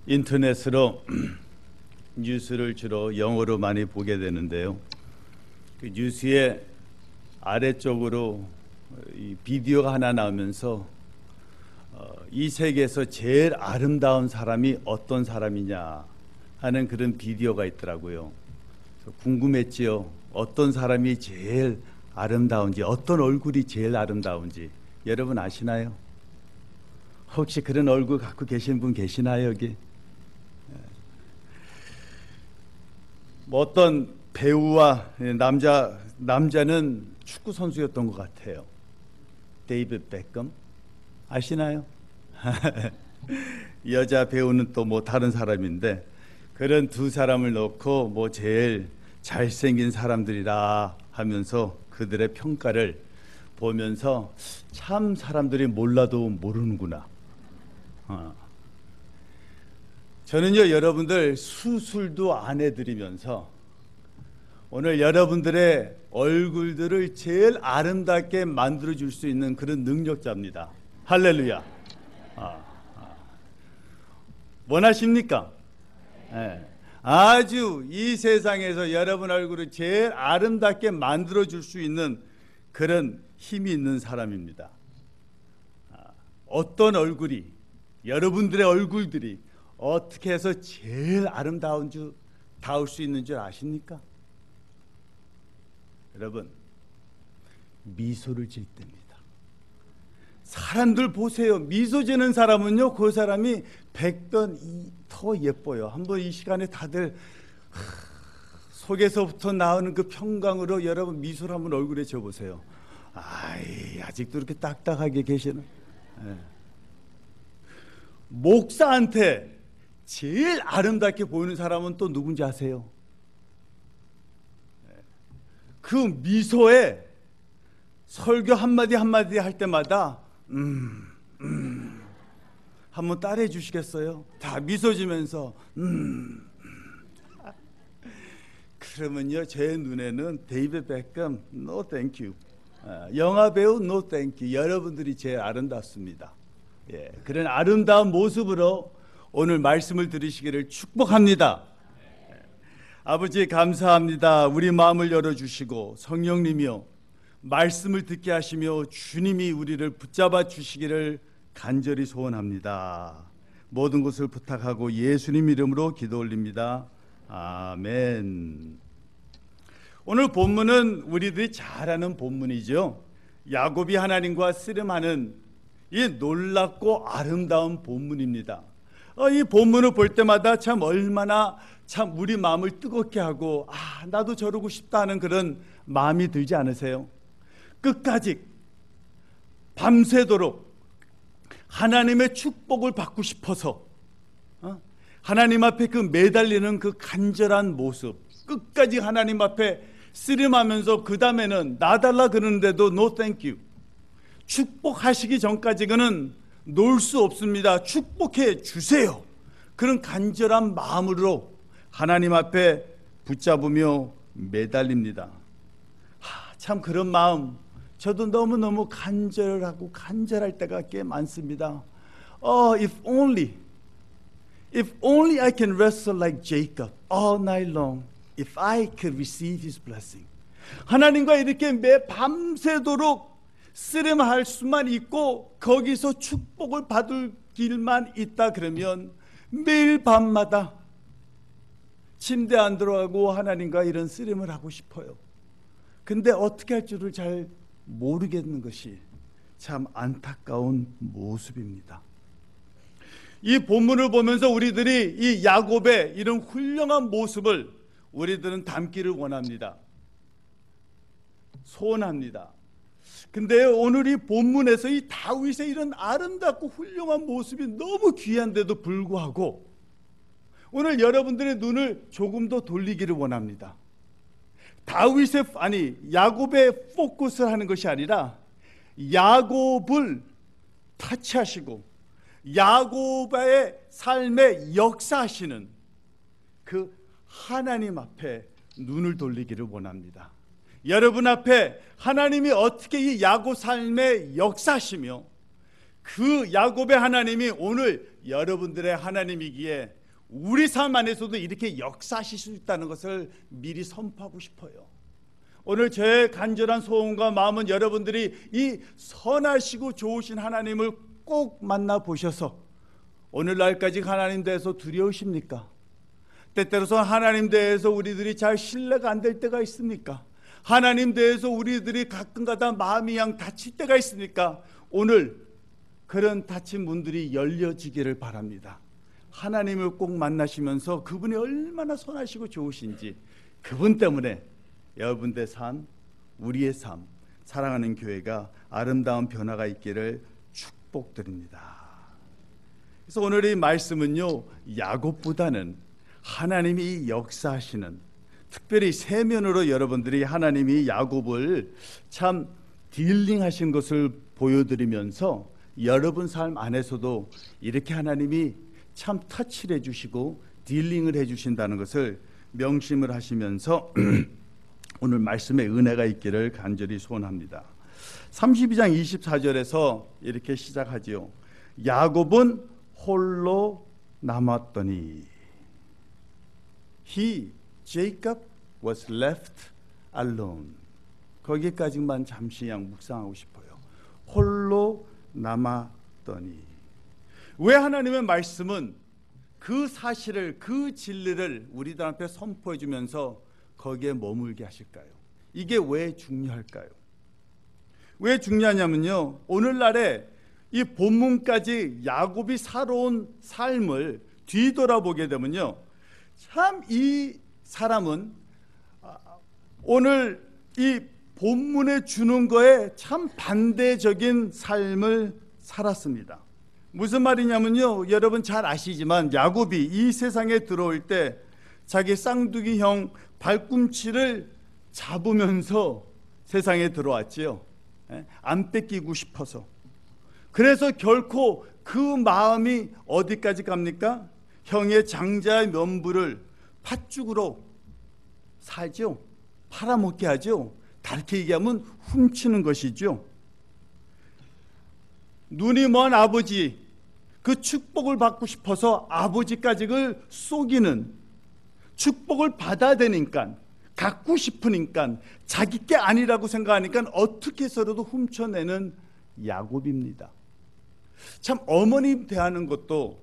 인터넷으로 뉴스를 주로 영어로 많이 보게 되는데요. 그 뉴스의 아래쪽으로 이 비디오가 하나 나오면서 이 세계에서 제일 아름다운 사람이 어떤 사람이냐 하는 그런 비디오가 있더라고요. 궁금했지요. 어떤 사람이 제일 아름다운지, 어떤 얼굴이 제일 아름다운지 여러분 아시나요? 혹시 그런 얼굴 갖고 계신 분 계시나요, 여기? 뭐 어떤 배우와 남자는 축구 선수였던 것 같아요. 데이비드 베컴 아시나요? 여자 배우는 또 뭐 다른 사람인데 그런 두 사람을 놓고 뭐 제일 잘생긴 사람들이라 하면서 그들의 평가를 보면서 참 사람들이 몰라도 모르는구나. 저는요, 여러분들 수술도 안 해드리면서 오늘 여러분들의 얼굴들을 제일 아름답게 만들어줄 수 있는 그런 능력자입니다. 할렐루야. 원하십니까? 네. 아주 이 세상에서 여러분 얼굴을 제일 아름답게 만들어줄 수 있는 그런 힘이 있는 사람입니다. 어떤 얼굴이, 여러분들의 얼굴들이 어떻게 해서 제일 다울 수 있는 줄 아십니까? 여러분, 미소를 질 때입니다. 사람들 보세요. 미소 지는 사람은요, 그 사람이 100번 더 예뻐요. 한번 이 시간에 다들 속에서부터 나오는 그 평강으로 여러분 미소를 한번 얼굴에 지어보세요. 아직도 이렇게 딱딱하게 계시는. 목사한테 제일 아름답게 보이는 사람은 또 누군지 아세요? 그 미소에 설교 한마디 한마디 할 때마다 한번 따라해 주시겠어요? 다 미소 지면서 그러면요, 제 눈에는 데이비드 베컴 no thank you, 영화 배우 no thank you, 여러분들이 제일 아름답습니다. 그런 아름다운 모습으로 오늘 말씀을 들으시기를 축복합니다. 아버지 감사합니다. 우리 마음을 열어주시고 성령님이여 말씀을 듣게 하시며 주님이 우리를 붙잡아 주시기를 간절히 소원합니다. 모든 것을 부탁하고 예수님 이름으로 기도 올립니다. 아멘. 오늘 본문은 우리들이 잘 아는 본문이죠. 야곱이 하나님과 씨름하는 이 놀랍고 아름다운 본문입니다. 이 본문을 볼 때마다 참 얼마나 참 우리 마음을 뜨겁게 하고 나도 저러고 싶다 하는 그런 마음이 들지 않으세요? 끝까지 밤새도록 하나님의 축복을 받고 싶어서 하나님 앞에 그 매달리는 그 간절한 모습, 끝까지 하나님 앞에 씨름하면서 그 다음에는 놔달라 그러는데도 no thank you, 축복하시기 전까지는 놓을 수 없습니다. 축복해 주세요. 그런 간절한 마음으로 하나님 앞에 붙잡으며 매달립니다. 참 그런 마음 저도 너무너무 간절하고 간절할 때가 꽤 많습니다. If only I can wrestle like Jacob all night long, if I could receive his blessing. 하나님과 이렇게 매 밤새도록 씨름할 수만 있고 거기서 축복을 받을 길만 있다 그러면 매일 밤마다 침대 안 들어가고 하나님과 이런 씨름을 하고 싶어요. 근데 어떻게 할 줄을 잘 모르겠는 것이 참 안타까운 모습입니다. 이 본문을 보면서 우리들이 이 야곱의 이런 훌륭한 모습을 우리들은 담기를 원합니다. 소원합니다. 근데 오늘 이 본문에서 이 다윗의 이런 아름답고 훌륭한 모습이 너무 귀한데도 불구하고 오늘 여러분들의 눈을 조금 더 돌리기를 원합니다. 야곱의 포커스를 하는 것이 아니라 야곱을 타치하시고 야곱의 삶에 역사하시는 그 하나님 앞에 눈을 돌리기를 원합니다. 여러분 앞에 하나님이 어떻게 이 야곱 삶에 역사하시며 그 야곱의 하나님이 오늘 여러분들의 하나님이기에 우리 삶 안에서도 이렇게 역사하실 수 있다는 것을 미리 선포하고 싶어요. 오늘 제 간절한 소원과 마음은 여러분들이 이 선하시고 좋으신 하나님을 꼭 만나보셔서 오늘날까지 하나님 대해서 두려우십니까? 때때로서 하나님 대해서 우리들이 잘 신뢰가 안 될 때가 있습니까? 하나님 대해서 우리들이 가끔가다 마음이 양 다칠 때가 있습니까? 오늘 그런 닫힌 문들이 열려지기를 바랍니다. 하나님을 꼭 만나시면서 그분이 얼마나 선하시고 좋으신지, 그분 때문에 여러분들의 삶, 우리의 삶, 사랑하는 교회가 아름다운 변화가 있기를 축복드립니다. 그래서 오늘 이 말씀은요, 야곱보다는 하나님이 역사하시는, 특별히 세면으로 여러분들이 하나님이 야곱을 참 딜링하신 것을 보여드리면서 여러분 삶 안에서도 이렇게 하나님이 참 터치를 해주시고 딜링을 해주신다는 것을 명심을 하시면서 오늘 말씀에 은혜가 있기를 간절히 소원합니다. 32장 24절에서 이렇게 시작하지요. 야곱은 홀로 남았더니 Jacob was left alone. 거기까지만 잠시 묵상하고 싶어요. 홀로 남았더니. 왜 하나님의 말씀은 그 사실을, 그 진리를 우리들 앞에 선포해 주면서 거기에 머물게 하실까요? 이게 왜 중요할까요? 왜 중요하냐면요, 오늘날에 이 본문까지 야곱이 살아온 삶을 뒤돌아보게 되면요, 참 이 사람은 오늘 이 본문에 주는 거에 참 반대적인 삶을 살았습니다. 무슨 말이냐면요, 여러분 잘 아시지만 야곱이 이 세상에 들어올 때 자기 쌍둥이 형 발꿈치를 잡으면서 세상에 들어왔지요. 안 뺏기고 싶어서. 그래서 결코 그 마음이 어디까지 갑니까? 형의 장자의 면부를 팥죽으로 살죠. 팔아먹게 하죠. 다르게 얘기하면 훔치는 것이죠. 눈이 먼 아버지, 그 축복을 받고 싶어서 아버지까지를 속이는, 축복을 받아야 되니까, 갖고 싶으니까, 자기 게 아니라고 생각하니까 어떻게 해서라도 훔쳐내는 야곱입니다. 참 어머님 대하는 것도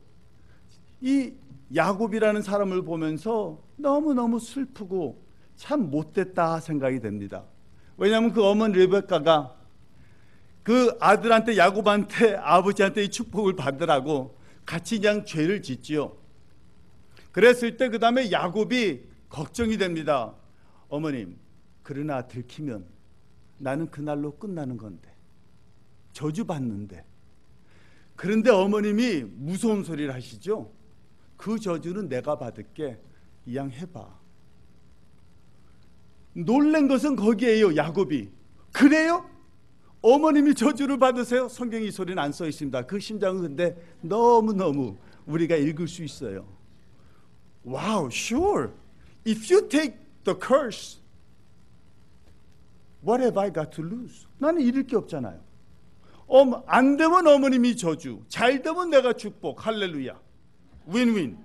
이 야곱이라는 사람을 보면서 너무너무 슬프고 참 못됐다 생각이 됩니다. 왜냐하면 그 어머니 르베카가 그 아들한테, 야곱한테, 아버지한테 이 축복을 받으라고 같이 그냥 죄를 짓지요. 그랬을 때 그 다음에 야곱이 걱정이 됩니다. 어머님, 그러나 들키면 나는 그날로 끝나는 건데, 저주받는데. 그런데 어머님이 무서운 소리를 하시죠. 그 저주는 내가 받을게, 이양 해봐. 놀란 것은 거기에요. 야곱이. 그래요? 어머님이 저주를 받으세요? 성경에 이 소리는 안 써 있습니다. 그 심장은 근데 너무너무 우리가 읽을 수 있어요. Wow, sure. If you take the curse, what have I got to lose? 나는 잃을 게 없잖아요. 안 되면 어머님이 저주, 잘 되면 내가 축복. 할렐루야. 윈윈.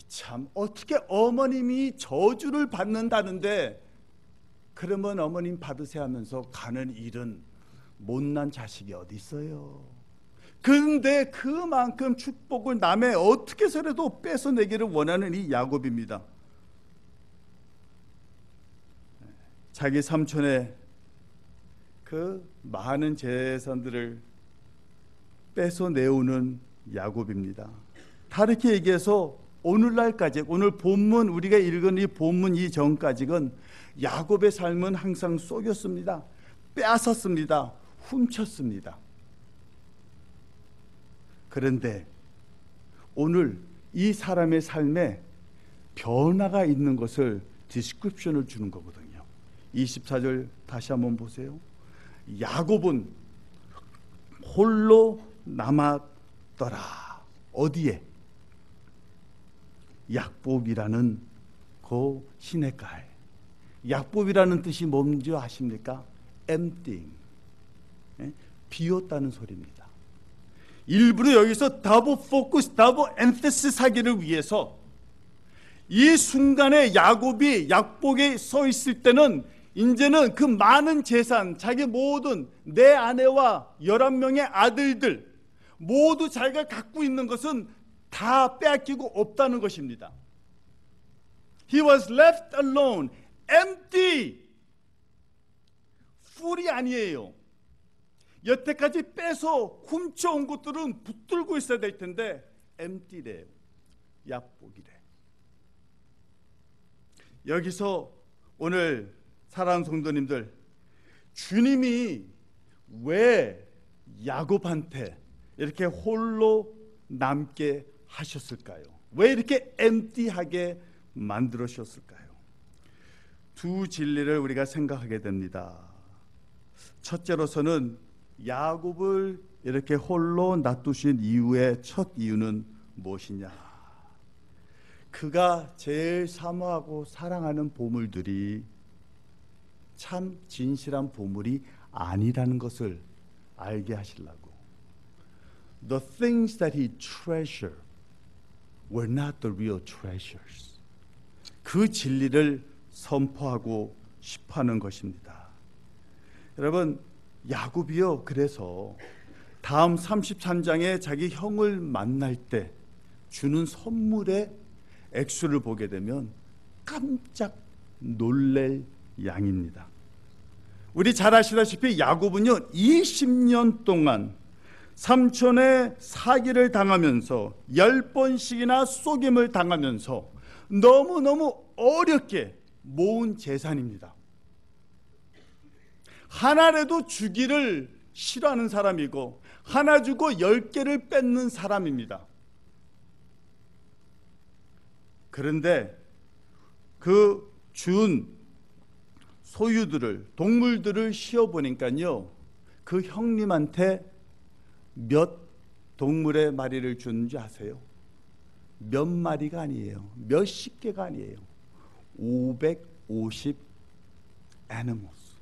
참 어떻게 어머님이 저주를 받는다는데 그러면 어머님 받으세요 하면서 가는 일은 못난 자식이 어디 있어요. 그런데 그만큼 축복을 남의 어떻게 해서라도 뺏어내기를 원하는 이 야곱입니다. 자기 삼촌의 그 많은 재산들을 뺏어내오는 야곱입니다. 다르게 얘기해서 오늘날까지, 오늘 본문 우리가 읽은 이 본문 이전까지는 야곱의 삶은 항상 속였습니다. 빼앗았습니다. 훔쳤습니다. 그런데 오늘 이 사람의 삶에 변화가 있는 것을 디스크립션을 주는 거거든요. 24절 다시 한번 보세요. 야곱은 홀로 남았더라. 어디에? 약봅이라는 그 시냇가에. 약봅이라는 뜻이 뭔지 아십니까? emptying, 비웠다는 소리입니다. 일부러 여기서 더블 포커스, 더블 엔피시스 하기를 위해서 이 순간에 야곱이 약복에 서 있을 때는 이제는 그 많은 재산, 자기 모든 내 아내와 11명의 아들들 모두 자기가 갖고 있는 것은 다 빼앗기고 없다는 것입니다. He was left alone, empty. 풀이 아니에요. 여태까지 빼서 훔쳐온 것들은 붙들고 있어야 될 텐데 empty래요. 약복이래. 여기서 오늘 사랑하는 성도님들, 주님이 왜 야곱한테 이렇게 홀로 남게 하셨을까요? 왜 이렇게 empty하게 만들으셨을까요? 두 진리를 우리가 생각하게 됩니다. 첫째로서는 야곱을 이렇게 홀로 놔두신 이유의 첫 이유는 무엇이냐? 그가 제일 사모하고 사랑하는 보물들이 참 진실한 보물이 아니라는 것을 알게 하시려고. The things that he treasured were not the real treasures. 그 진리를 선포하고 싶어하는 것입니다. 여러분, 야곱이요, 그래서 다음 33장에 자기 형을 만날 때 주는 선물의 액수를 보게 되면 깜짝 놀랄 양입니다. 우리 잘 아시다시피 야곱은요 20년 동안 삼촌의 사기를 당하면서 10번씩이나 속임을 당하면서 너무너무 어렵게 모은 재산입니다. 하나라도 주기를 싫어하는 사람이고 하나 주고 10개를 뺏는 사람입니다. 그런데 그 준 소유들을, 동물들을 씌워보니까요 그 형님한테 몇 동물의 마리를 주는지 아세요? 몇 마리가 아니에요. 몇십 개가 아니에요. 550 animals.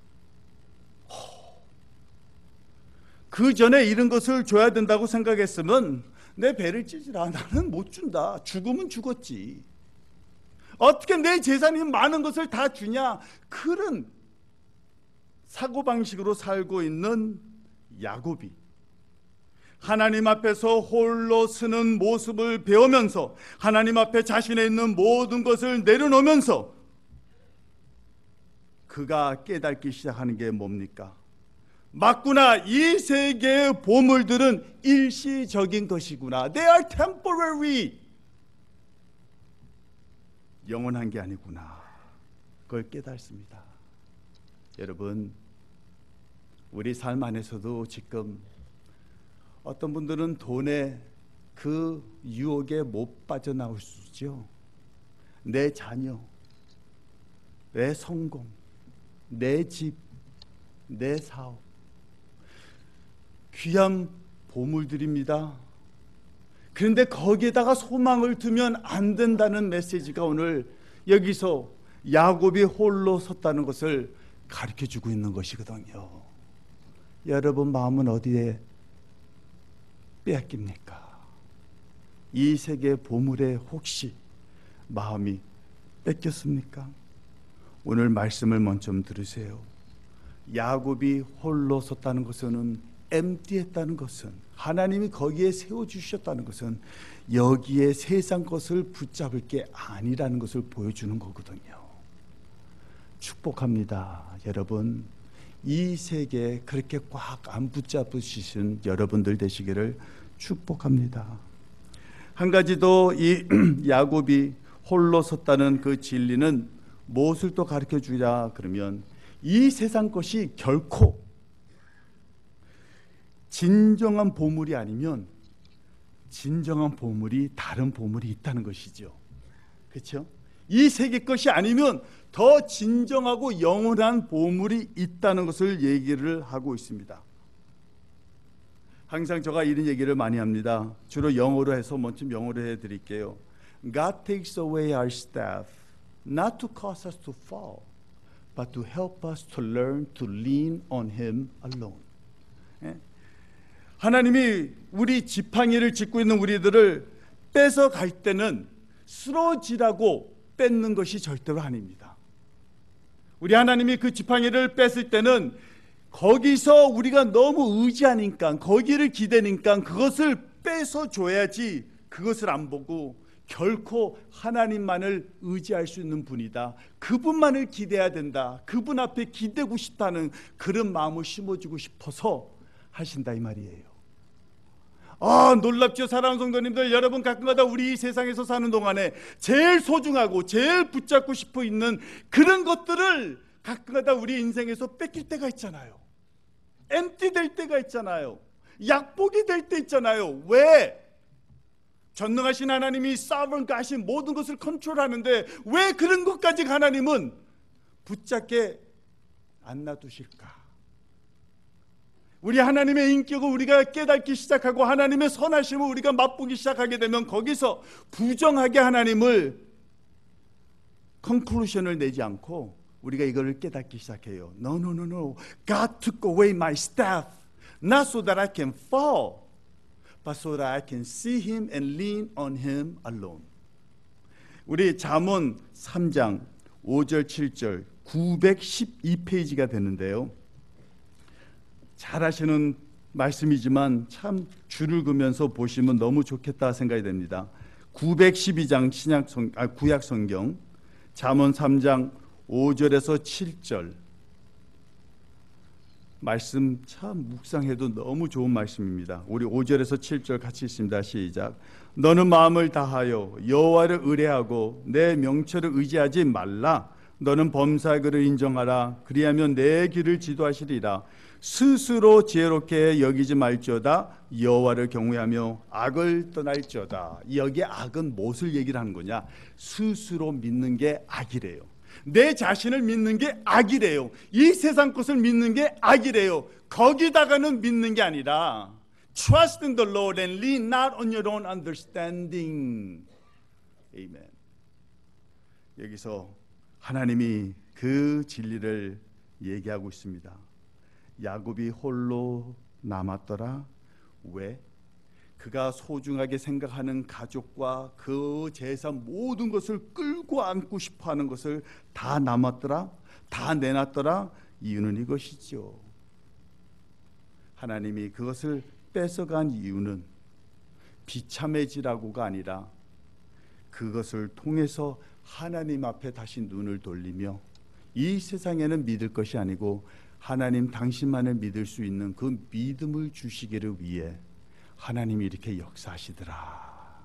그 전에 이런 것을 줘야 된다고 생각했으면 내 배를 찌지라. 나는 못 준다. 죽으면 죽었지. 어떻게 내 재산이 많은 것을 다 주냐? 그런 사고방식으로 살고 있는 야곱이 하나님 앞에서 홀로 서는 모습을 배우면서 하나님 앞에 자신에 있는 모든 것을 내려놓으면서 그가 깨닫기 시작하는 게 뭡니까? 맞구나. 이 세계의 보물들은 일시적인 것이구나. They are temporary. 영원한 게 아니구나. 그걸 깨닫습니다. 여러분, 우리 삶 안에서도 지금 어떤 분들은 돈에 그 유혹에 못 빠져나올 수 있죠. 내 자녀, 내 성공, 내 집, 내 사업, 귀한 보물들입니다. 그런데 거기에다가 소망을 두면 안 된다는 메시지가 오늘 여기서 야곱이 홀로 섰다는 것을 가르쳐주고 있는 것이거든요. 여러분 마음은 어디에 빼앗깁니까? 이 세계 보물에 혹시 마음이 뺏겼습니까? 오늘 말씀을 먼저 들으세요. 야곱이 홀로 섰다는 것은 empty했다는 것은, 하나님이 거기에 세워주셨다는 것은 여기에 세상 것을 붙잡을 게 아니라는 것을 보여주는 거거든요. 축복합니다. 여러분, 이 세계에 그렇게 꽉 안 붙잡으시는 여러분들 되시기를 축복합니다. 한 가지 더 이 야곱이 홀로 섰다는 그 진리는 무엇을 또 가르쳐 주자 그러면, 이 세상 것이 결코 진정한 보물이 아니면 진정한 보물이 다른 보물이 있다는 것이죠. 그렇죠? 이 세계 것이 아니면 더 진정하고 영원한 보물이 있다는 것을 얘기를 하고 있습니다. 항상 제가 이런 얘기를 많이 합니다. 주로 영어로 해서 먼저 영어로 해드릴게요. God takes away our staff not to cause us to fall, but to help us to learn to lean on Him alone. 하나님이 우리 지팡이를 짚고 있는 우리들을 뺏어갈 때는 쓰러지라고 뺏는 것이 절대로 아닙니다. 우리 하나님이 그 지팡이를 뺐을 때는 거기서 우리가 너무 의지하니까, 거기를 기대니까 그것을 뺏어줘야지, 그것을 안 보고 결코 하나님만을 의지할 수 있는 분이다, 그분만을 기대해야 된다, 그분 앞에 기대고 싶다는 그런 마음을 심어주고 싶어서 하신다 이 말이에요. 놀랍죠. 사랑하는 성도님들, 여러분 가끔가다 우리 이 세상에서 사는 동안에 제일 소중하고 제일 붙잡고 싶어 있는 그런 것들을 가끔가다 우리 인생에서 뺏길 때가 있잖아요. 엠티 될 때가 있잖아요. 약복이 될 때 있잖아요. 왜? 전능하신 하나님이 sovereign 하신 모든 것을 컨트롤하는데 왜 그런 것까지 하나님은 붙잡게 안 놔두실까? 우리 하나님의 인격을 우리가 깨닫기 시작하고 하나님의 선하심을 우리가 맛보기 시작하게 되면 거기서 부정하게 하나님을 컨클루션을 내지 않고 우리가 이거를 깨닫기 시작해요. No. God took away my staff not so that I can fall, but so that I can see Him and lean on Him alone. 우리 잠언 3장 5절 7절 912페이지가 되는데요. 잘 아시는 말씀이지만 참 줄을 그면서 보시면 너무 좋겠다 생각이 됩니다. 912장 구약 성경 잠언 3장 5절에서 7절 말씀 참 묵상해도 너무 좋은 말씀입니다. 우리 5절에서 7절 같이 있습니다. 시작. 너는 마음을 다하여 여호와를 의뢰하고 내 명철을 의지하지 말라. 너는 범사에 인정하라. 그리하면 내 길을 지도하시리라. 스스로 지혜롭게 여기지 말지어다. 여호와를 경외하며 악을 떠날지어다. 여기에 악은 무엇을 얘기를 하는 거냐? 스스로 믿는 게 악이래요. 내 자신을 믿는 게 악이래요. 이 세상 것을 믿는 게 악이래요. 거기다가는 믿는 게 아니라 Trust in the Lord and lean not on your own understanding. Amen. 여기서 하나님이 그 진리를 얘기하고 있습니다. 야곱이 홀로 남았더라. 왜? 그가 소중하게 생각하는 가족과 그 재산 모든 것을 끌고 안고 싶어하는 것을 다 남았더라, 다 내놨더라. 이유는 이것이죠. 하나님이 그것을 뺏어간 이유는 비참해지라고가 아니라 그것을 통해서 하나님 앞에 다시 눈을 돌리며 이 세상에는 믿을 것이 아니고 하나님 당신만을 믿을 수 있는 그 믿음을 주시기를 위해 하나님이 이렇게 역사하시더라.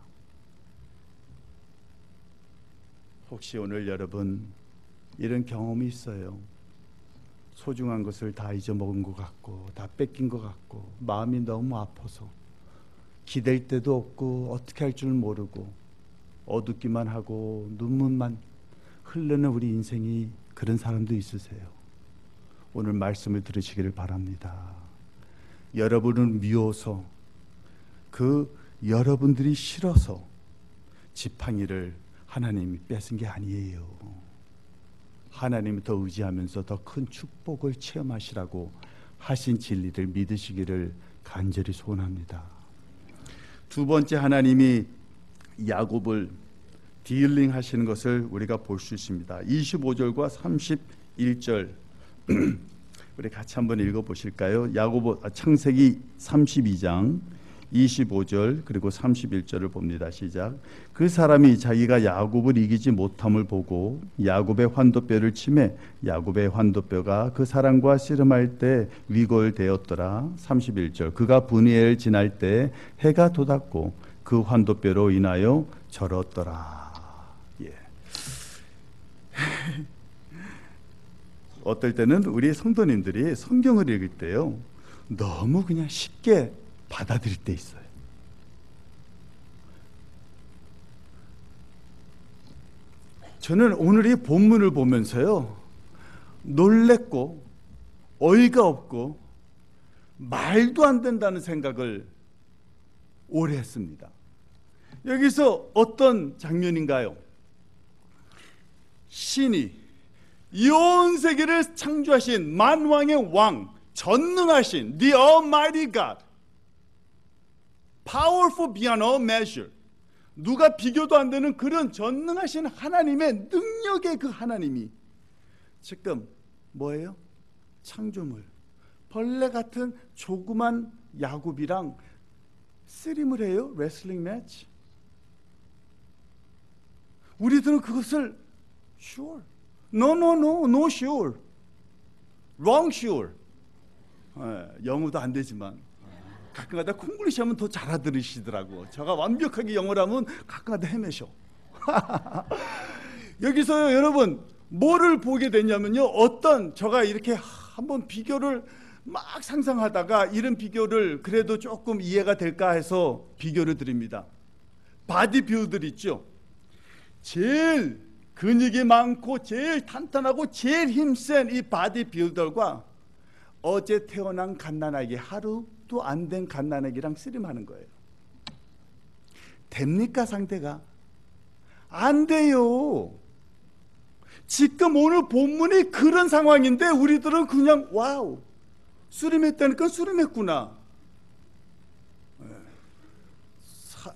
혹시 오늘 여러분 이런 경험이 있어요? 소중한 것을 다 잊어먹은 것 같고 다 뺏긴 것 같고 마음이 너무 아파서 기댈 데도 없고 어떻게 할 줄 모르고 어둡기만 하고 눈물만 흐르는 우리 인생이 그런 사람도 있으세요? 오늘 말씀을 들으시기를 바랍니다. 여러분은 미워서 그 여러분들이 싫어서 지팡이를 하나님이 뺏은 게 아니에요. 하나님을 더 의지하면서 더 큰 축복을 체험하시라고 하신 진리를 믿으시기를 간절히 소원합니다. 두 번째, 하나님이 야곱을 딜링 하시는 것을 우리가 볼 수 있습니다. 25절과 31절 우리 같이 한번 읽어보실까요? 창세기 32장 25절 그리고 31절을 봅니다. 시작. 그 사람이 자기가 야곱을 이기지 못함을 보고 야곱의 환도뼈를 치매 야곱의 환도뼈가 그 사람과 씨름할 때 위골되었더라. 31절. 그가 분이엘을 지날 때 해가 돋았고 그 환도뼈로 인하여 절었더라. 예. 어떨 때는 우리 성도님들이 성경을 읽을 때요 너무 그냥 쉽게 받아들일 때 있어요. 저는 오늘 이 본문을 보면서요 놀랬고 어이가 없고 말도 안 된다는 생각을 오래 했습니다. 여기서 어떤 장면인가요? 신이 이 온 세계를 창조하신 만왕의 왕, 전능하신 The Almighty God, powerful beyond all measure. 누가 비교도 안 되는 그런 전능하신 하나님의 능력의 그 하나님이 지금 뭐예요? 창조물, 벌레 같은 조그만 야곱이랑 씨름을 해요. 레슬링 매치. 우리들은 그것을 sure, no sure, wrong sure. 영어도 안 되지만 가끔가다 콩글리시 하면 더 잘 알아들으시더라고. 제가 완벽하게 영어를 하면 가끔가다 헤매셔. 여기서요, 여러분 뭐를 보게 되냐면요, 어떤 제가 이렇게 한번 비교를 막 상상하다가 이런 비교를 그래도 조금 이해가 될까 해서 비교를 드립니다. 바디빌더 있죠. 제일 근육이 많고 제일 탄탄하고 제일 힘센 이 바디빌더가 어제 태어난 갓난아기, 하루도 안 된 갓난아기랑 씨름하는 거예요. 됩니까 상대가? 안 돼요. 지금 오늘 본문이 그런 상황인데 우리들은 그냥 와우, 씨름했다니까 씨름했구나.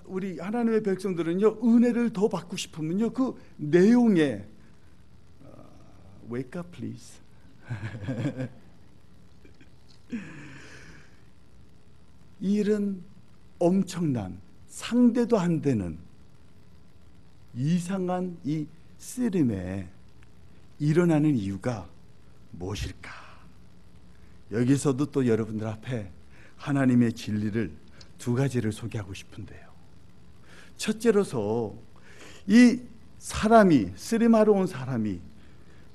우리 하나님의 백성들은요, 은혜를 더 받고 싶으면요, 그 내용에 wake up please. 이런 엄청난 상대도 안 되는 이상한 이 씨름에 일어나는 이유가 무엇일까? 여기서도 또 여러분들 앞에 하나님의 진리를 두 가지를 소개하고 싶은데요. 첫째로서 이 사람이, 씨름하러 온 사람이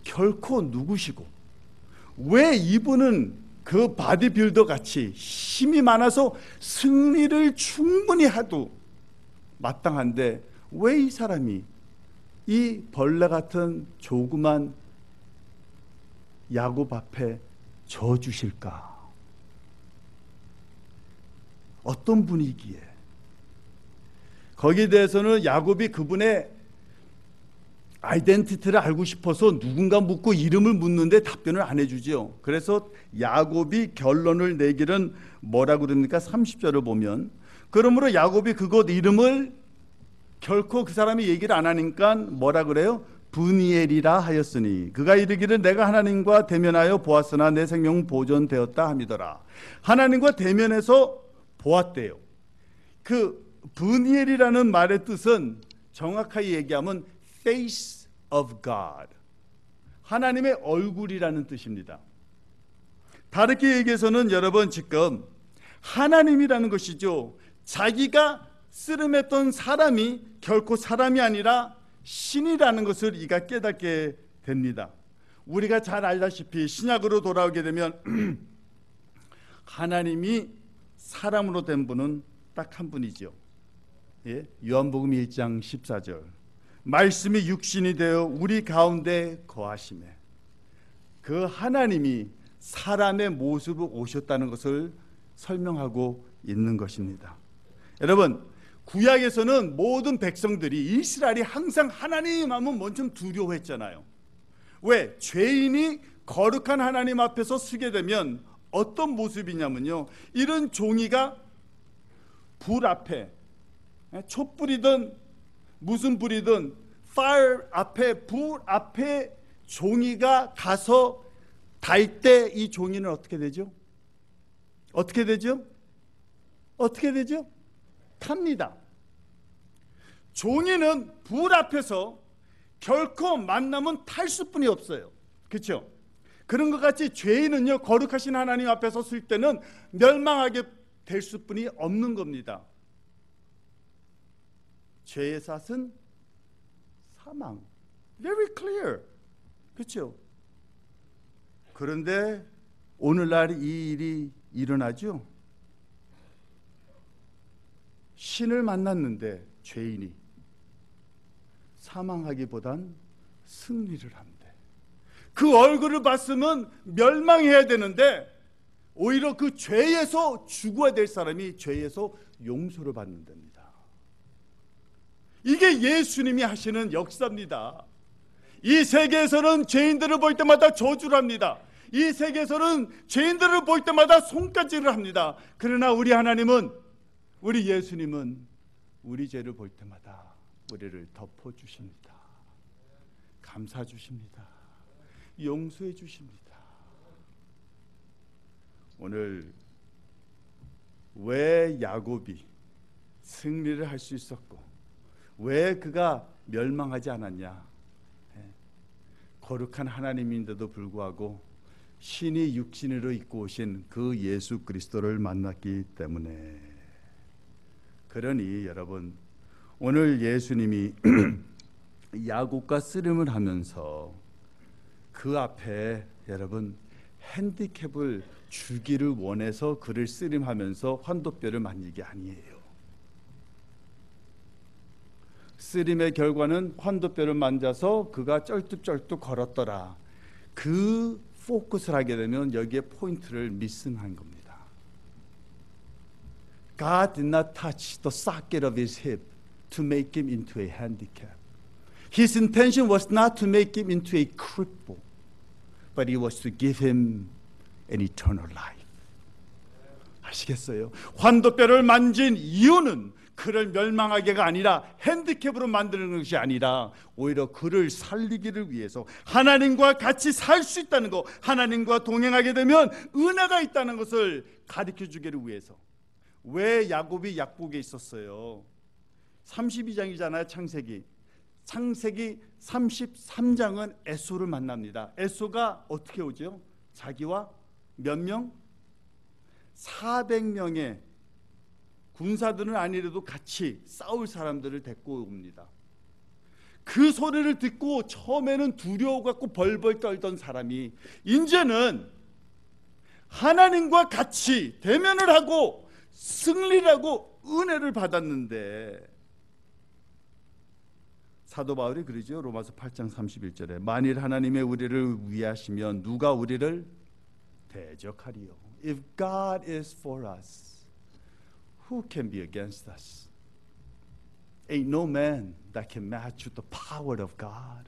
결코 누구시고 왜 이분은 그 바디빌더 같이 힘이 많아서 승리를 충분히 해도 마땅한데 왜 이 사람이 이 벌레 같은 조그만 야곱 앞에 져주실까? 어떤 분위기에? 거기에 대해서는 야곱이 그분의 아이덴티티를 알고 싶어서 누군가 묻고 이름을 묻는데 답변을 안 해주죠. 그래서 야곱이 결론을 내기는 뭐라고 그럽니까? 30절을 보면, 그러므로 야곱이 그곳 이름을 결코 그 사람이 얘기를 안 하니까 뭐라 그래요? 브니엘이라 하였으니 그가 이르기를 내가 하나님과 대면하여 보았으나 내 생명은 보존되었다 함이더라. 하나님과 대면해서 보았대요. 그 브니엘이라는 말의 뜻은 정확하게 얘기하면 face of God, 하나님의 얼굴이라는 뜻입니다. 다르게 얘기해서는 여러분 지금 하나님이라는 것이죠, 자기가 씨름했던 사람이 결코 사람이 아니라 신이라는 것을 이가 깨닫게 됩니다. 우리가 잘 알다시피 신약으로 돌아오게 되면 하나님이 사람으로 된 분은 딱 한 분이죠. 예? 요한복음 1장 14절, 말씀이 육신이 되어 우리 가운데 거하시매, 그 하나님이 사람의 모습으로 오셨다는 것을 설명하고 있는 것입니다. 여러분, 구약에서는 모든 백성들이, 이스라엘이 항상 하나님 하면 먼저 두려워했잖아요. 왜? 죄인이 거룩한 하나님 앞에서 서게 되면 어떤 모습이냐면요, 이런 종이가 불 앞에, 촛불이든 무슨 불이든 fire 앞에, 불 앞에 종이가 가서 닿을 때 이 종이는 어떻게 되죠? 어떻게 되죠? 어떻게 되죠? 탑니다. 종이는 불 앞에서 결코 만나면 탈 수뿐이 없어요. 그렇죠? 그런 것 같이 죄인은요, 거룩하신 하나님 앞에 섰을 때는 멸망하게 될 수뿐이 없는 겁니다. 죄의 삭은 사망. Very clear. 그렇죠? 그런데 오늘날 이 일이 일어나죠. 신을 만났는데 죄인이 사망하기보단 승리를 한대. 그 얼굴을 봤으면 멸망해야 되는데 오히려 그 죄에서 죽어야 될 사람이 죄에서 용서를 받는 겁니다. 이게 예수님이 하시는 역사입니다. 이 세계에서는 죄인들을 볼 때마다 저주를 합니다. 이 세계에서는 죄인들을 볼 때마다 손가락질을 합니다. 그러나 우리 하나님은 우리 예수님은 우리 죄를 볼 때마다 우리를 덮어주십니다. 감사 주십니다. 용서해 주십니다. 오늘 왜 야곱이 승리를 할 수 있었고 왜 그가 멸망하지 않았냐? 거룩한 하나님인데도 불구하고 신이 육신으로 입고 오신 그 예수 그리스도를 만났기 때문에. 그러니 여러분, 오늘 예수님이 야곱과 씨름을 하면서 그 앞에 여러분 핸디캡을 주기를 원해서 그를 씨름하면서 환도뼈를 만진 게 아니에요. 씨름의 결과는 환도뼈를 만져서 그가 쩔뚝쩔뚝 걸었더라. 그 포커스를 하게 되면 여기에 포인트를 미스한 겁니다. God did not touch the socket of his hip to make him into a handicap. His intention was not to make him into a cripple, but it was to give him an eternal life. 아시겠어요? 환도뼈를 만진 이유는 그를 멸망하게가 아니라 핸디캡으로 만드는 것이 아니라 오히려 그를 살리기를 위해서 하나님과 같이 살 수 있다는 것, 하나님과 동행하게 되면 은혜가 있다는 것을 가르쳐주기를 위해서. 왜 야곱이 약복에 있었어요? 32장이잖아요. 창세기 33장은 에소를 만납니다. 에소가 어떻게 오죠? 자기와 몇 명? 400명의 군사들은 아니래도 같이 싸울 사람들을 데리고 옵니다. 그 소리를 듣고 처음에는 두려워갖고 벌벌 떨던 사람이 이제는 하나님과 같이 대면을 하고 승리를 하고 은혜를 받았는데, 사도 바울이 그러죠. 로마서 8장 31절에 만일 하나님의 우리를 위하시면 누가 우리를 대적하리요. If God is for us, who can be against us? Ain't no man that can match the power of God.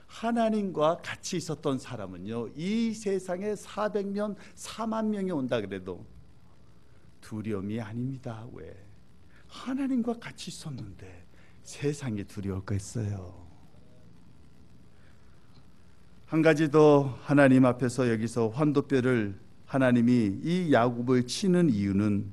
하나님과 같이 있었던 사람은요, 이 세상에 400명, 4만 명이 온다 그래도 두려움이 아닙니다. 왜? 하나님과 같이 있었는데 세상이 두려울겠어요. 한 가지 더 하나님 앞에서 여기서 환도뼈를 하나님이 이 야곱을 치는 이유는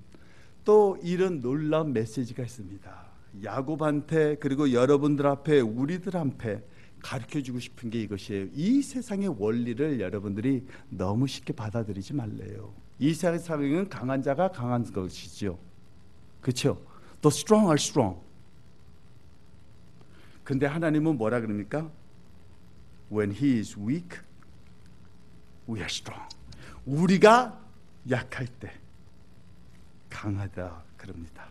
또 이런 놀라운 메시지가 있습니다. 야곱한테 그리고 여러분들 앞에 우리들 앞에 가르쳐주고 싶은 게 이것이에요. 이 세상의 원리를 여러분들이 너무 쉽게 받아들이지 말래요. 이 세상은 강한 자가 강한 것이죠. 그렇죠? The strong are strong. 근데 하나님은 뭐라 그럽니까? When he is weak, we are strong. 우리가 약할 때 강하다 그럽니다.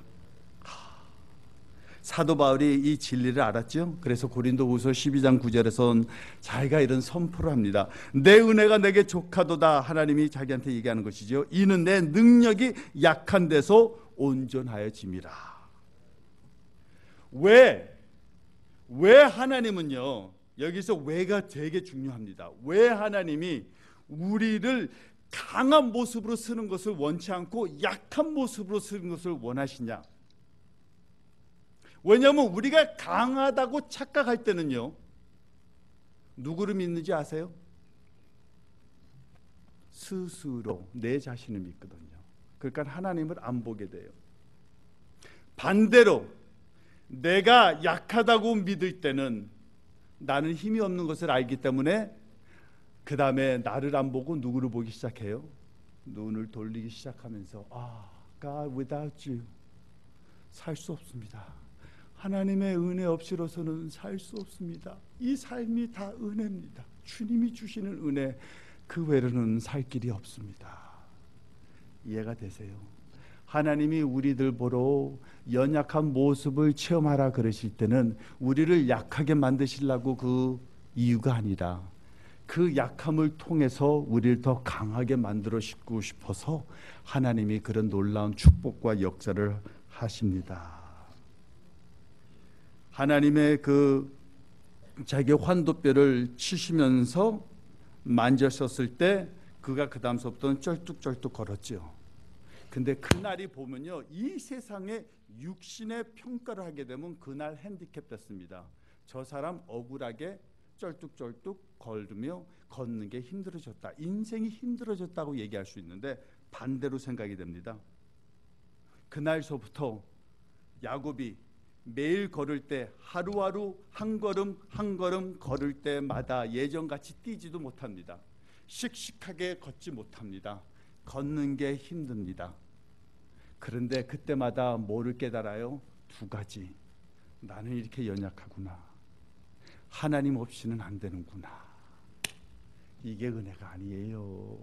사도 바울이 이 진리를 알았죠. 그래서 고린도후서 12장 9절에선 자기가 이런 선포를 합니다. 내 은혜가 내게 족하도다. 하나님이 자기한테 얘기하는 것이죠. 이는 내 능력이 약한 데서 온전하여짐이라. 왜 하나님은요, 여기서 왜가 되게 중요합니다. 왜 하나님이 우리를 강한 모습으로 쓰는 것을 원치 않고 약한 모습으로 쓰는 것을 원하시냐? 왜냐하면 우리가 강하다고 착각할 때는요, 누구를 믿는지 아세요? 스스로 내 자신을 믿거든요. 그러니까 하나님을 안 보게 돼요. 반대로 내가 약하다고 믿을 때는 나는 힘이 없는 것을 알기 때문에 그 다음에 나를 안 보고 누구를 보기 시작해요? 눈을 돌리기 시작하면서 God without you 살 수 없습니다. 하나님의 은혜 없이로서는 살 수 없습니다. 이 삶이 다 은혜입니다. 주님이 주시는 은혜 그 외로는 살 길이 없습니다. 이해가 되세요? 하나님이 우리들 보러 연약한 모습을 체험하라 그러실 때는 우리를 약하게 만드시려고 그 이유가 아니라 그 약함을 통해서 우리를 더 강하게 만들어주고 싶어서 하나님이 그런 놀라운 축복과 역사를 하십니다. 하나님의 그 자기 환도뼈를 치시면서 만졌었을 때 그가 그 다음서부터는 쩔뚝쩔뚝 걸었죠. 근데 그날이 보면요, 이 세상에 육신의 평가를 하게 되면 그날 핸디캡 됐습니다. 저 사람 억울하게 쩔뚝쩔뚝 걸으며 걷는 게 힘들어졌다, 인생이 힘들어졌다고 얘기할 수 있는데 반대로 생각이 됩니다. 그날서부터 야곱이 매일 걸을 때 하루하루 한 걸음 한 걸음 걸을 때마다 예전같이 뛰지도 못합니다. 씩씩하게 걷지 못합니다. 걷는 게 힘듭니다. 그런데 그때마다 뭐를 깨달아요? 두 가지. 나는 이렇게 연약하구나. 하나님 없이는 안 되는구나. 이게 은혜가 아니에요.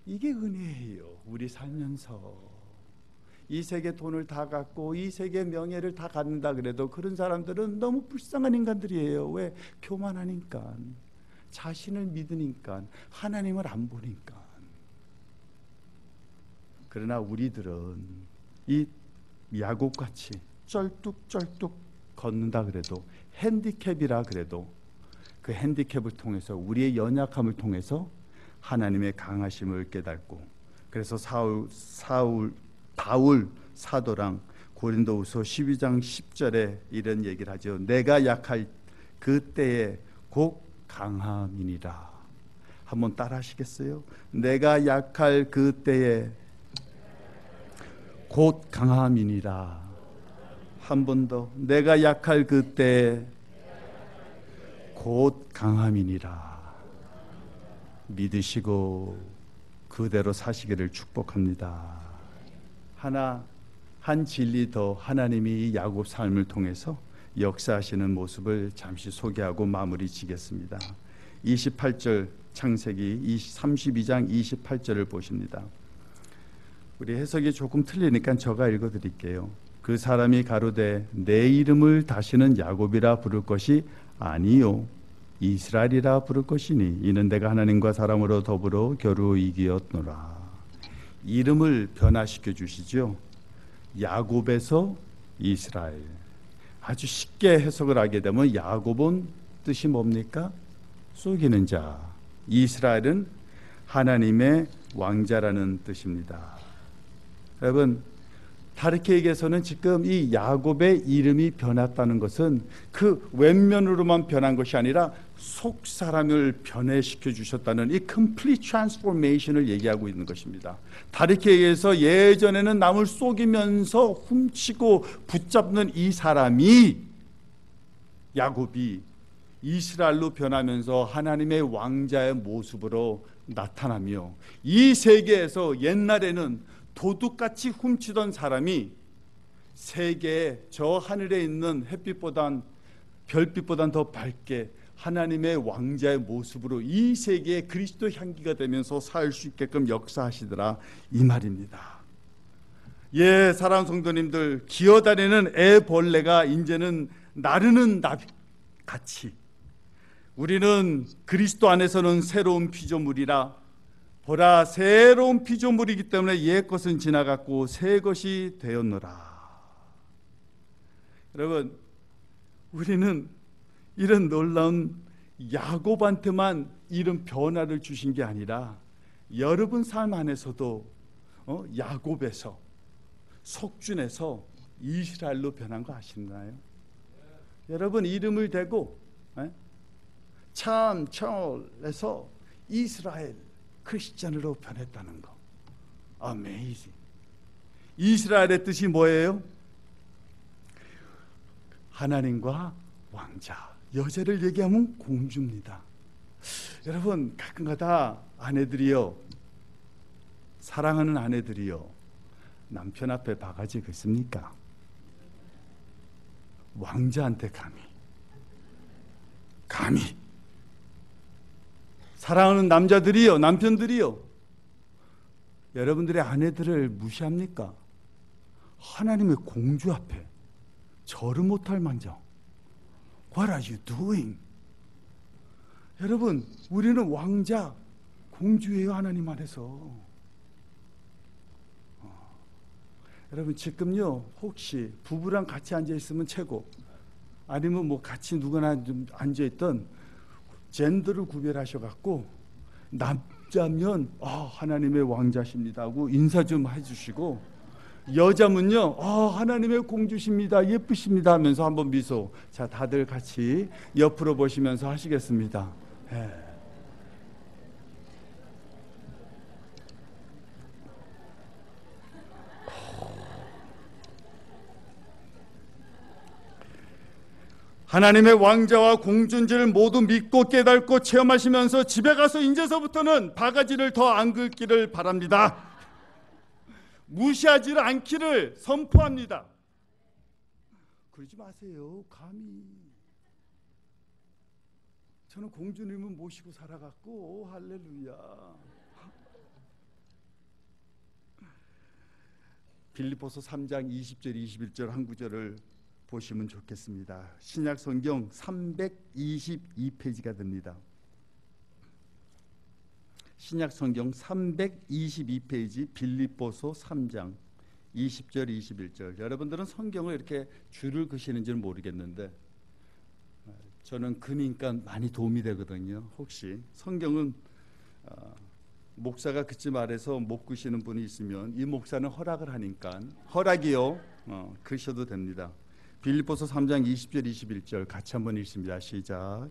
이게 은혜예요. 우리 살면서 이 세계 돈을 다 갖고 이 세계 명예를 다 갖는다 그래도 그런 사람들은 너무 불쌍한 인간들이에요. 왜? 교만하니까, 자신을 믿으니까, 하나님을 안 보니까. 그러나 우리들은 이 야곱같이 쩔뚝쩔뚝 걷는다 그래도, 핸디캡이라 그래도 그 핸디캡을 통해서, 우리의 연약함을 통해서 하나님의 강하심을 깨닫고, 그래서 바울 사도랑 고린도후서 12장 10절에 이런 얘기를 하죠. 내가 약할 그때에 곧 강함이니라. 한번 따라 하시겠어요? 내가 약할 그때에 곧 강함이니라. 한 번 더. 내가 약할 그때에 곧 강함이니라. 믿으시고 그대로 사시기를 축복합니다. 한 진리 더, 하나님이 야곱 삶을 통해서 역사하시는 모습을 잠시 소개하고 마무리 지겠습니다. 28절, 창세기 32장 28절을 보십니다. 우리 해석이 조금 틀리니까 제가 읽어드릴게요. 그 사람이 가로되 내 이름을 다시는 야곱이라 부를 것이 아니요 이스라엘이라 부를 것이니 이는 내가 하나님과 사람으로 더불어 겨루 이기었노라. 이름을 변화시켜 주시죠. 야곱에서 이스라엘. 아주 쉽게 해석을 하게 되면 야곱은 뜻이 뭡니까? 속이는 자. 이스라엘은 하나님의 왕자라는 뜻입니다. 여러분, 다르케에게서는 지금 이 야곱의 이름이 변했다는 것은 그 외면으로만 변한 것이 아니라 속 사람을 변해시켜 주셨다는 이 complete transformation을 얘기하고 있는 것입니다. 다르케에게서 예전에는 남을 속이면서 훔치고 붙잡는 이 사람이, 야곱이 이스라엘로 변하면서 하나님의 왕자의 모습으로 나타나며, 이 세계에서 옛날에는 도둑같이 훔치던 사람이 세계에 저 하늘에 있는 햇빛보단, 별빛보단 더 밝게 하나님의 왕자의 모습으로 이 세계에 그리스도 향기가 되면서 살 수 있게끔 역사하시더라, 이 말입니다. 예, 사랑하는 성도님들, 기어다니는 애벌레가 이제는 나르는 나비같이 우리는 그리스도 안에서는 새로운 피조물이라, 보라 새로운 피조물이기 때문에 옛 것은 지나갔고 새 것이 되었노라. 여러분, 우리는 이런 놀라운 야곱한테만 이런 변화를 주신 게 아니라 여러분 삶 안에서도 야곱에서, 속준에서 이스라엘로 변한 거 아시나요? 여러분, 이름을 대고 참철에서 이스라엘 크리스찬으로 변했다는 거, 아메이징. 이스라엘의 뜻이 뭐예요? 하나님과 왕자. 여자를 얘기하면 공주입니다. 여러분, 가끔가다 아내들이요, 사랑하는 아내들이요, 남편 앞에 바가지 긋습니까? 왕자한테 감히 사랑하는 남자들이요, 남편들이요, 여러분들의 아내들을 무시합니까? 하나님의 공주 앞에 절을 못할 망정. What are you doing? 여러분, 우리는 왕자, 공주예요, 하나님 안에서. 여러분, 지금요, 혹시 부부랑 같이 앉아 있으면 최고, 아니면 뭐 같이 누구나 좀 앉아 있던 젠더를 구별하셔 갖고 남자면 하나님의 왕자십니다 하고 인사 좀 해주시고, 여자면요 하나님의 공주십니다, 예쁘십니다 하면서 한번 미소. 자, 다들 같이 옆으로 보시면서 하시겠습니다. 하나님의 왕자와 공주인지를 모두 믿고 깨닫고 체험하시면서 집에 가서 이제서부터는 바가지를 더 안 긁기를 바랍니다. 무시하지 않기를 선포합니다. 그러지 마세요. 감히. 저는 공주님을 모시고 살아갔고, 할렐루야. 빌립보서 3장 20절 21절 한 구절을 보시면 좋겠습니다. 신약 성경 322페이지가 됩니다. 신약 성경 322페이지 빌립보서 3장 20절 21절. 여러분들은 성경을 이렇게 줄을 그시는지는 모르겠는데 저는 그니까 많이 도움이 되거든요. 혹시 성경은 목사가 그치 말해서 못 그시는 분이 있으면 이 목사는 허락을 하니까 허락이요 그셔도 됩니다. 빌립보서 3장 20절 21절 같이 한번 읽습니다. 시작.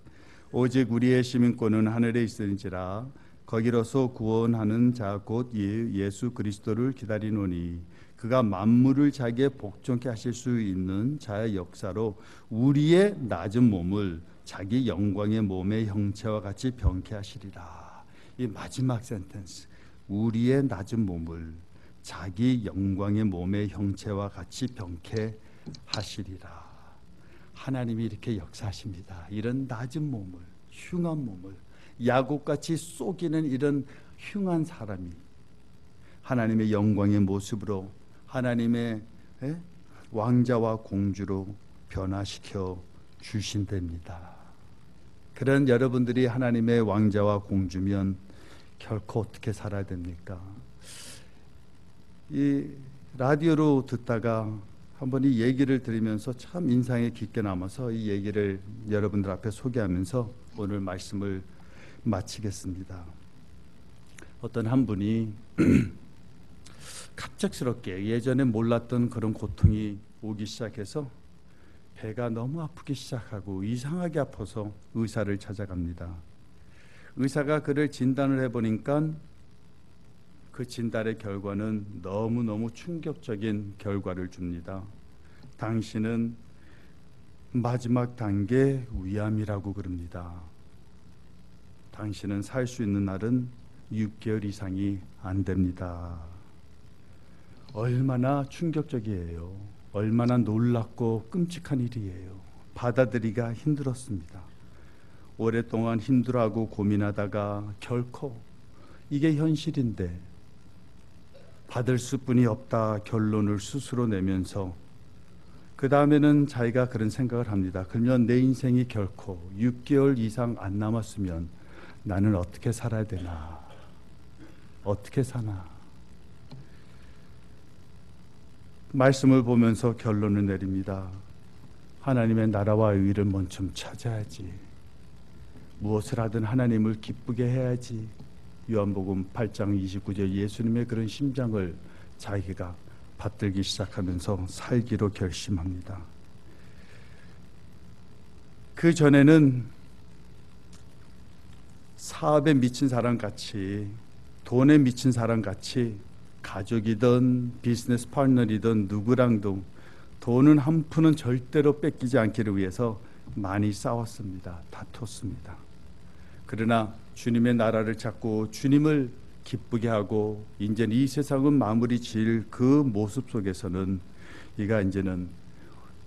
오직 우리의 시민권은 하늘에 있으니라. 거기로서 구원하는 자 곧 예수 그리스도를 기다리노니 그가 만물을 자기의 복종케 하실 수 있는 자의 역사로 우리의 낮은 몸을 자기 영광의 몸의 형체와 같이 병케 하시리라. 이 마지막 센텐스, 우리의 낮은 몸을 자기 영광의 몸의 형체와 같이 병케 하시리라. 하나님이 이렇게 역사하십니다. 이런 낮은 몸을, 흉한 몸을 야곱같이 속이는 이런 흉한 사람이 하나님의 영광의 모습으로 하나님의 왕자와 공주로 변화시켜 주신답니다. 그런 여러분들이 하나님의 왕자와 공주면 결코 어떻게 살아야 됩니까? 이 라디오로 듣다가 한번 이 얘기를 들으면서 참 인상에 깊게 남아서 이 얘기를 여러분들 앞에 소개하면서 오늘 말씀을 마치겠습니다. 어떤 한 분이 갑작스럽게 예전에 몰랐던 그런 고통이 오기 시작해서 배가 너무 아프기 시작하고 이상하게 아파서 의사를 찾아갑니다. 의사가 그를 진단을 해보니까 그 진단의 결과는 너무너무 충격적인 결과를 줍니다. 당신은 마지막 단계 위암이라고 그럽니다. 당신은 살 수 있는 날은 6개월 이상이 안 됩니다. 얼마나 충격적이에요. 얼마나 놀랍고 끔찍한 일이에요. 받아들이기가 힘들었습니다. 오랫동안 힘들어하고 고민하다가 결코 이게 현실인데 받을 수뿐이 없다 결론을 스스로 내면서 그 다음에는 자기가 그런 생각을 합니다. 그러면 내 인생이 결코 6개월 이상 안 남았으면 나는 어떻게 살아야 되나? 어떻게 사나? 말씀을 보면서 결론을 내립니다. 하나님의 나라와 의를 먼저 찾아야지. 무엇을 하든 하나님을 기쁘게 해야지. 요한복음 8장 29절 예수님의 그런 심장을 자기가 받들기 시작하면서 살기로 결심합니다. 그 전에는 사업에 미친 사람같이, 돈에 미친 사람같이 가족이든 비즈니스 파트너이든 누구랑도 돈은 한 푼은 절대로 뺏기지 않기를 위해서 많이 싸웠습니다. 다퉜습니다. 그러나 주님의 나라를 찾고 주님을 기쁘게 하고 이제 이 세상은 마무리 지을 그 모습 속에서는 이가 이제는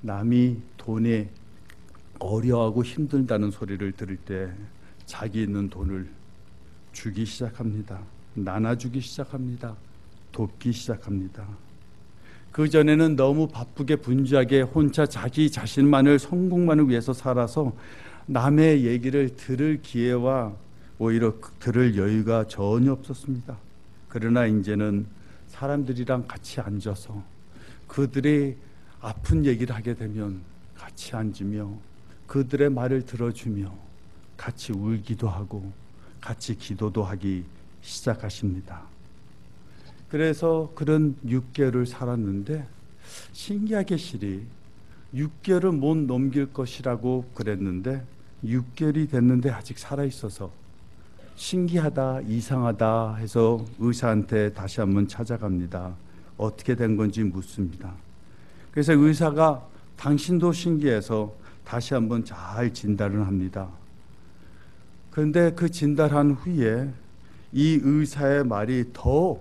남이 돈에 어려워하고 힘들다는 소리를 들을 때 자기 있는 돈을 주기 시작합니다. 나눠주기 시작합니다. 돕기 시작합니다. 그 전에는 너무 바쁘게 분주하게 혼자 자기 자신만을 성공만을 위해서 살아서 남의 얘기를 들을 기회와 오히려 들을 여유가 전혀 없었습니다. 그러나 이제는 사람들이랑 같이 앉아서 그들의 아픈 얘기를 하게 되면 같이 앉으며 그들의 말을 들어주며 같이 울기도 하고 같이 기도도 하기 시작하십니다. 그래서 그런 6개월을 살았는데 신기하게 실이 6개월을 못 넘길 것이라고 그랬는데 6개월이 됐는데 아직 살아있어서 신기하다, 이상하다 해서 의사한테 다시 한번 찾아갑니다. 어떻게 된 건지 묻습니다. 그래서 의사가 당신도 신기해서 다시 한번 잘 진단을 합니다. 그런데 그 진단한 후에 이 의사의 말이 더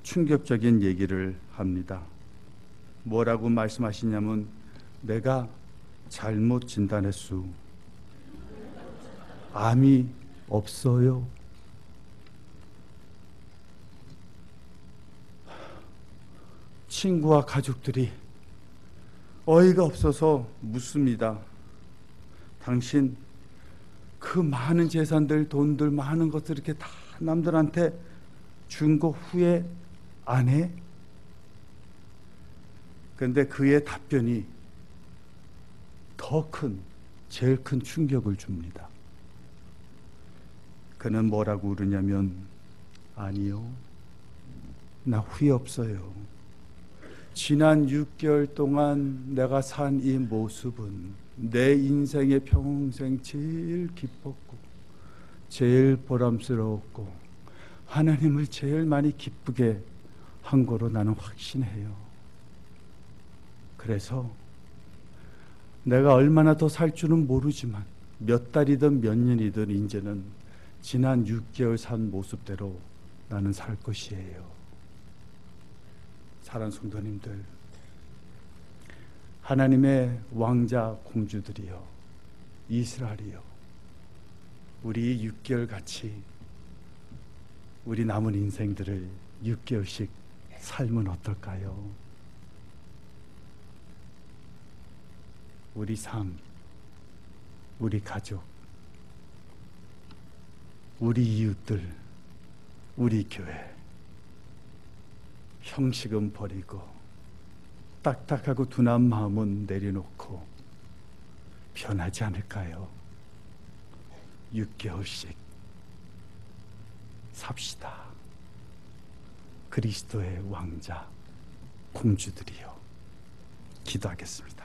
충격적인 얘기를 합니다. 뭐라고 말씀하시냐면 내가 잘못 진단했수. 암이 없어요. 친구와 가족들이 어이가 없어서 묻습니다. 당신 그 많은 재산들, 돈들, 많은 것들 이렇게 다 남들한테 준 거 후회 안 해? 그런데 그의 답변이 더 큰, 제일 큰 충격을 줍니다. 그는 뭐라고 그러냐면 아니요, 나 후회 없어요. 지난 6개월 동안 내가 산 이 모습은 내 인생의 평생 제일 기뻤고 제일 보람스러웠고 하나님을 제일 많이 기쁘게 한 거로 나는 확신해요. 그래서 내가 얼마나 더 살 줄은 모르지만 몇 달이든 몇 년이든 이제는 지난 6개월 산 모습대로 나는 살 것이에요. 사랑하는 성도님들, 하나님의 왕자 공주들이여, 이스라엘이여, 우리 6개월 같이 우리 남은 인생들을 6개월씩 살면 어떨까요? 우리 삶, 우리 가족, 우리 이웃들, 우리 교회, 형식은 버리고 딱딱하고 둔한 마음은 내려놓고 변하지 않을까요? 6개월씩 삽시다. 그리스도의 왕자 공주들이요. 기도하겠습니다.